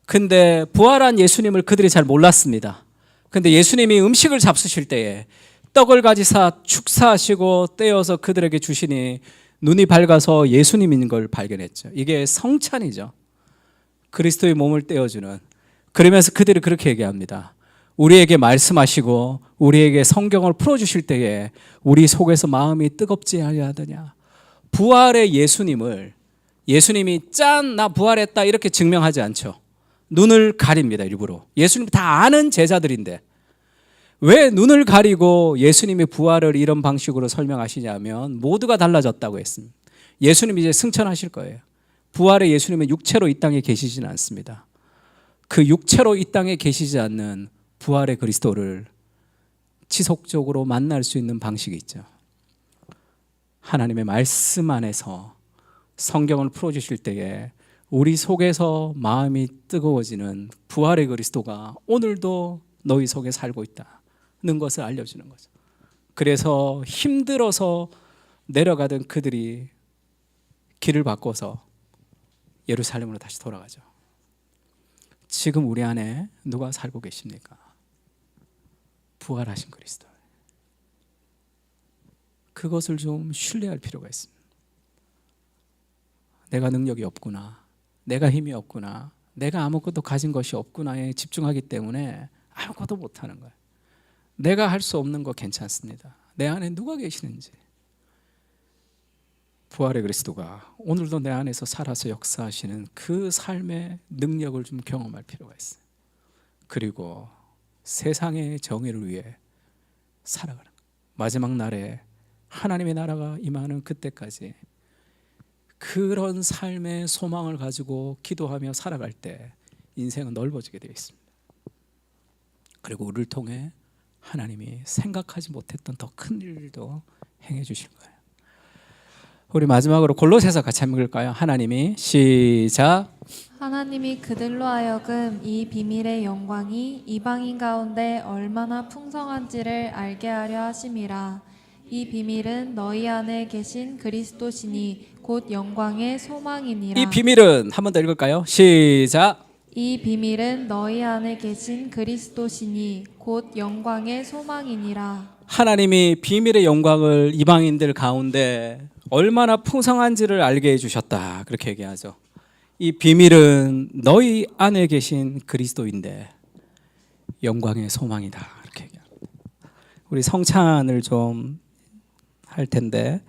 근데 부활한 예수님을 그들이 잘 몰랐습니다. 근데 예수님이 음식을 잡수실 때에 떡을 가지사 축사하시고 떼어서 그들에게 주시니 눈이 밝아서 예수님인 걸 발견했죠. 이게 성찬이죠. 그리스도의 몸을 떼어주는. 그러면서 그들이 그렇게 얘기합니다. 우리에게 말씀하시고 우리에게 성경을 풀어주실 때에 우리 속에서 마음이 뜨겁지 아니하더냐. 부활의 예수님이 짠 나 부활했다 이렇게 증명하지 않죠. 눈을 가립니다. 일부러. 예수님 다 아는 제자들인데 왜 눈을 가리고 예수님의 부활을 이런 방식으로 설명하시냐면 모두가 달라졌다고 했습니다. 예수님이 이제 승천하실 거예요. 부활의 예수님은 육체로 이 땅에 계시지는 않습니다. 그 육체로 이 땅에 계시지 않는 부활의 그리스도를 지속적으로 만날 수 있는 방식이 있죠. 하나님의 말씀 안에서 성경을 풀어주실 때에 우리 속에서 마음이 뜨거워지는 부활의 그리스도가 오늘도 너희 속에 살고 있다는 것을 알려주는 거죠. 그래서 힘들어서 내려가던 그들이 길을 바꿔서 예루살렘으로 다시 돌아가죠. 지금 우리 안에 누가 살고 계십니까? 부활하신 그리스도. 그것을 좀 신뢰할 필요가 있습니다. 내가 능력이 없구나, 내가 힘이 없구나, 내가 아무것도 가진 것이 없구나에 집중하기 때문에 아무것도 못하는 거예요. 내가 할 수 없는 거 괜찮습니다. 내 안에 누가 계시는지. 부활의 그리스도가 오늘도 내 안에서 살아서 역사하시는 그 삶의 능력을 좀 경험할 필요가 있어요. 그리고 세상의 정의를 위해 살아가는 거예요. 마지막 날에 하나님의 나라가 임하는 그때까지 그런 삶의 소망을 가지고 기도하며 살아갈 때 인생은 넓어지게 되어 있습니다. 그리고 우리를 통해 하나님이 생각하지 못했던 더 큰 일도 행해 주실 거예요. 우리 마지막으로 골로새서 같이 한번 읽을까요? 하나님이 시작. 하나님이 그들로 하여금 이 비밀의 영광이 이방인 가운데 얼마나 풍성한지를 알게 하려 하심이라. 이 비밀은 너희 안에 계신 그리스도시니 곧 영광의 소망이니라. 이 비밀은 한 번 더 읽을까요? 시작. 이 비밀은 너희 안에 계신 그리스도시니 곧 영광의 소망이니라. 하나님이 비밀의 영광을 이방인들 가운데 얼마나 풍성한지를 알게 해주셨다. 그렇게 얘기하죠. 이 비밀은 너희 안에 계신 그리스도인데 영광의 소망이다. 이렇게 얘기합니다. 우리 성찬을 좀 할 텐데